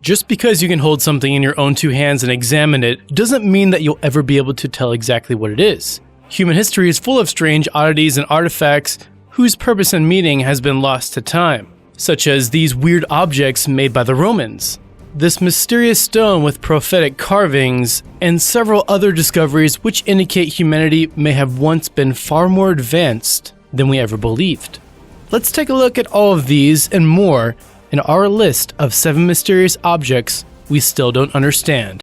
Just because you can hold something in your own two hands and examine it doesn't mean that you'll ever be able to tell exactly what it is. Human history is full of strange oddities and artifacts whose purpose and meaning has been lost to time, such as these weird objects made by the Romans, this mysterious stone with prophetic carvings, and several other discoveries which indicate humanity may have once been far more advanced than we ever believed. Let's take a look at all of these and more in our list of 7 mysterious objects we still don't understand.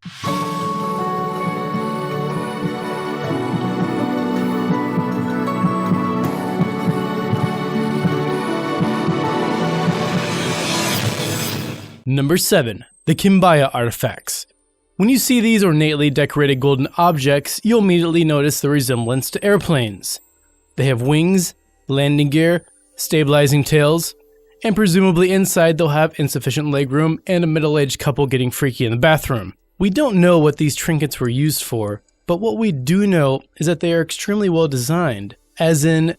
Number 7. The Kimbaya Artifacts. When you see these ornately decorated golden objects, you'll immediately notice the resemblance to airplanes. They have wings, landing gear, stabilizing tails, and presumably inside they'll have insufficient legroom and a middle-aged couple getting freaky in the bathroom. We don't know what these trinkets were used for, but what we do know is that they are extremely well designed, as in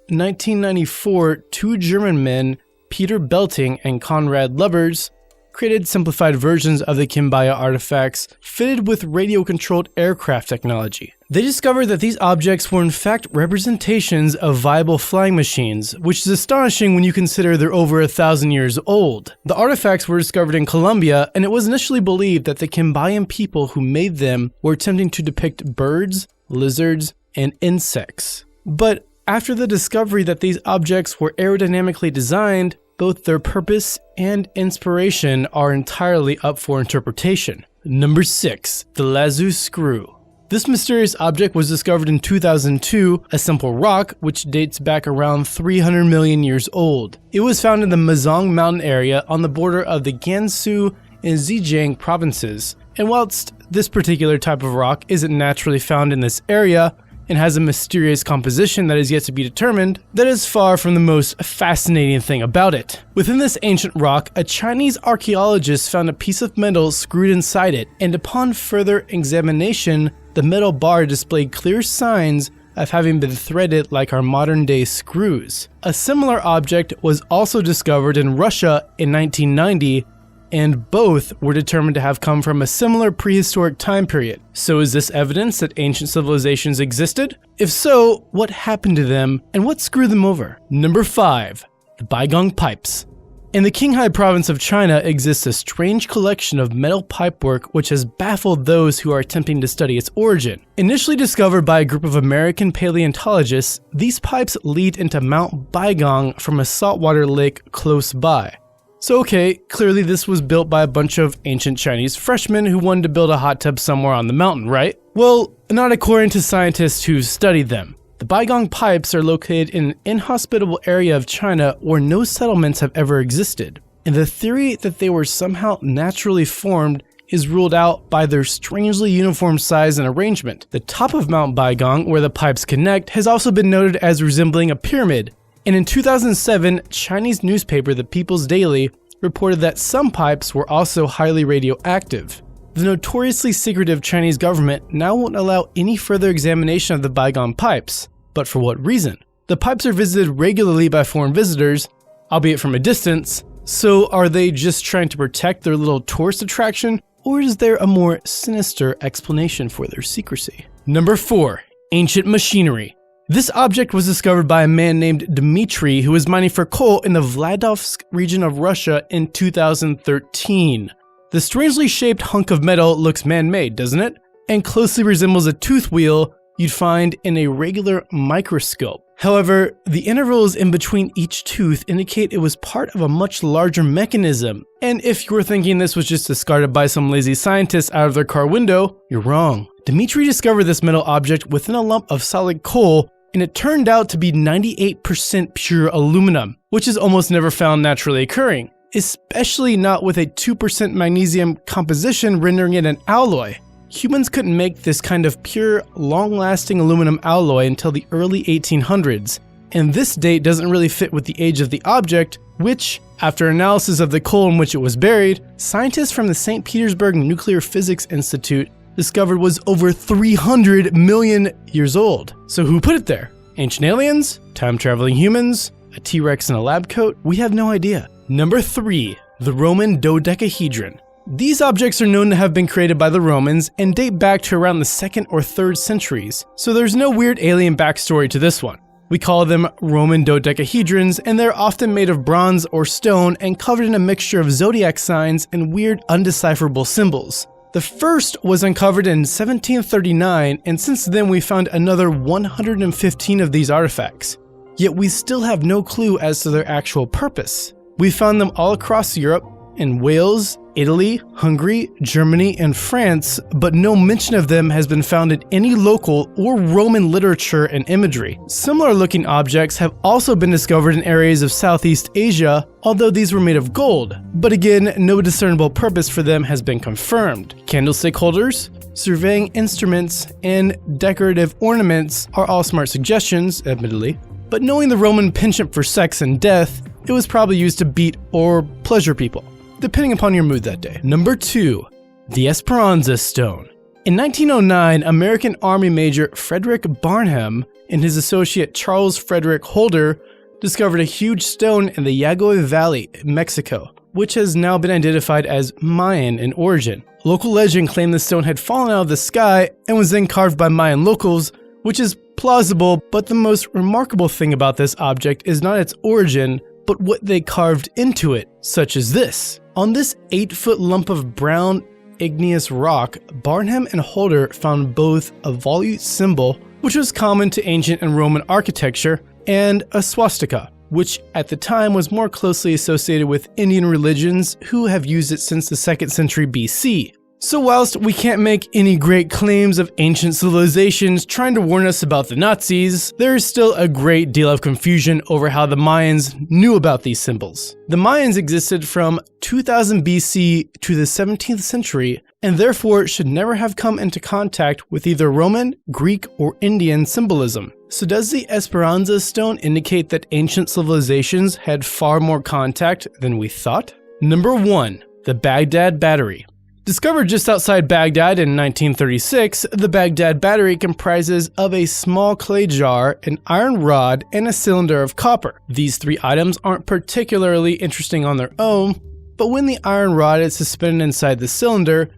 1994, 2 German men, Peter Belting and Konrad Lubbers, created simplified versions of the Kimbaya artifacts fitted with radio-controlled aircraft technology. They discovered that these objects were in fact representations of viable flying machines, which is astonishing when you consider they're over 1,000 years old. The artifacts were discovered in Colombia, and it was initially believed that the Kimbayan people who made them were attempting to depict birds, lizards, and insects. But after the discovery that these objects were aerodynamically designed, both their purpose and inspiration are entirely up for interpretation. Number 6. The Lazu Screw. This mysterious object was discovered in 2002, a simple rock which dates back around 300 million years old. It was found in the Mazang mountain area on the border of the Gansu and Zhejiang provinces, and whilst this particular type of rock isn't naturally found in this area, and has a mysterious composition that is yet to be determined, that is far from the most fascinating thing about it. Within this ancient rock, a Chinese archaeologist found a piece of metal screwed inside it, and upon further examination, the metal bar displayed clear signs of having been threaded like our modern-day screws. A similar object was also discovered in Russia in 1990, and both were determined to have come from a similar prehistoric time period. So is this evidence that ancient civilizations existed? If so, what happened to them, and what screwed them over? Number 5. The Baigong Pipes. In the Qinghai province of China exists a strange collection of metal pipework which has baffled those who are attempting to study its origin. Initially discovered by a group of American paleontologists, these pipes lead into Mount Baigong from a saltwater lake close by. So okay, clearly this was built by a bunch of ancient Chinese freshmen who wanted to build a hot tub somewhere on the mountain, right? Well, not according to scientists who studied them. The Baigong Pipes are located in an inhospitable area of China where no settlements have ever existed, and the theory that they were somehow naturally formed is ruled out by their strangely uniform size and arrangement. The top of Mount Baigong, where the pipes connect, has also been noted as resembling a pyramid. And in 2007, Chinese newspaper The People's Daily reported that some pipes were also highly radioactive. The notoriously secretive Chinese government now won't allow any further examination of the Baigong Pipes. But for what reason? The pipes are visited regularly by foreign visitors, albeit from a distance, so are they just trying to protect their little tourist attraction, or is there a more sinister explanation for their secrecy? Number 4. Ancient Machinery. This object was discovered by a man named Dmitry who was mining for coal in the Vladovsk region of Russia in 2013. The strangely shaped hunk of metal looks man-made, doesn't it? And closely resembles a tooth wheel you'd find in a regular microscope. However, the intervals in between each tooth indicate it was part of a much larger mechanism. And if you were thinking this was just discarded by some lazy scientists out of their car window, you're wrong. Dmitry discovered this metal object within a lump of solid coal, and it turned out to be 98% pure aluminum, which is almost never found naturally occurring, especially not with a 2% magnesium composition rendering it an alloy. Humans couldn't make this kind of pure, long-lasting aluminum alloy until the early 1800s, and this date doesn't really fit with the age of the object, which, after analysis of the coal in which it was buried, scientists from the St. Petersburg Nuclear Physics Institute discovered was over 300 million years old. So who put it there? Ancient aliens? Time-traveling humans? A T-Rex in a lab coat? We have no idea. Number 3. The Roman dodecahedron. These objects are known to have been created by the Romans and date back to around the 2nd or 3rd centuries, so there's no weird alien backstory to this one. We call them Roman dodecahedrons, and they're often made of bronze or stone and covered in a mixture of zodiac signs and weird undecipherable symbols. The first was uncovered in 1739, and since then we found another 115 of these artifacts. Yet we still have no clue as to their actual purpose. We found them all across Europe, in Wales, Italy, Hungary, Germany, and France, but no mention of them has been found in any local or Roman literature and imagery. Similar looking objects have also been discovered in areas of Southeast Asia, although these were made of gold. But again, no discernible purpose for them has been confirmed. Candlestick holders, surveying instruments, and decorative ornaments are all smart suggestions, admittedly. But knowing the Roman penchant for sex and death, it was probably used to beat or pleasure people, depending upon your mood that day. Number 2. The Esperanza Stone. In 1909, American Army Major Frederick Barnum and his associate Charles Frederick Holder discovered a huge stone in the Yagüe Valley, Mexico, which has now been identified as Mayan in origin. Local legend claimed the stone had fallen out of the sky and was then carved by Mayan locals, which is plausible, but the most remarkable thing about this object is not its origin, but what they carved into it, such as this. On this 8-foot lump of brown igneous rock, Barnum and Holder found both a volute symbol, which was common to ancient and Roman architecture, and a swastika, which at the time was more closely associated with Indian religions who have used it since the 2nd century BC. So whilst we can't make any great claims of ancient civilizations trying to warn us about the Nazis, there is still a great deal of confusion over how the Mayans knew about these symbols. The Mayans existed from 2000 BC to the 17th century, and therefore should never have come into contact with either Roman, Greek, or Indian symbolism. So does the Esperanza Stone indicate that ancient civilizations had far more contact than we thought? Number 1. The Baghdad Battery. Discovered just outside Baghdad in 1936, the Baghdad Battery comprises of a small clay jar, an iron rod, and a cylinder of copper. These 3 items aren't particularly interesting on their own, but when the iron rod is suspended inside the cylinder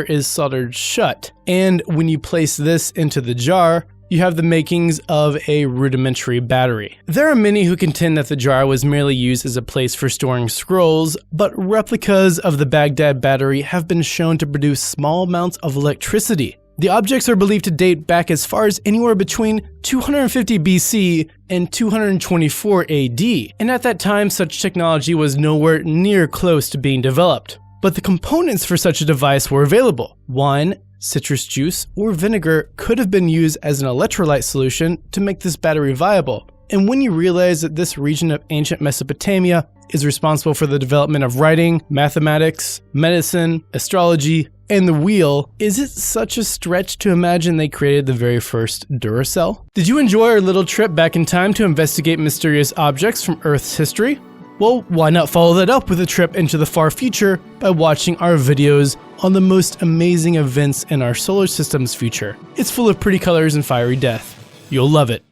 is soldered shut, and when you place this into the jar, you have the makings of a rudimentary battery. There are many who contend that the jar was merely used as a place for storing scrolls, but replicas of the Baghdad Battery have been shown to produce small amounts of electricity. The objects are believed to date back as far as anywhere between 250 BC and 224 AD, and at that time such technology was nowhere near close to being developed. But the components for such a device were available. Wine, citrus juice, or vinegar could have been used as an electrolyte solution to make this battery viable. And when you realize that this region of ancient Mesopotamia is responsible for the development of writing, mathematics, medicine, astrology, and the wheel, is it such a stretch to imagine they created the very first Duracell? Did you enjoy our little trip back in time to investigate mysterious objects from Earth's history? Well, why not follow that up with a trip into the far future by watching our videos on the most amazing events in our solar system's future. It's full of pretty colors and fiery death. You'll love it.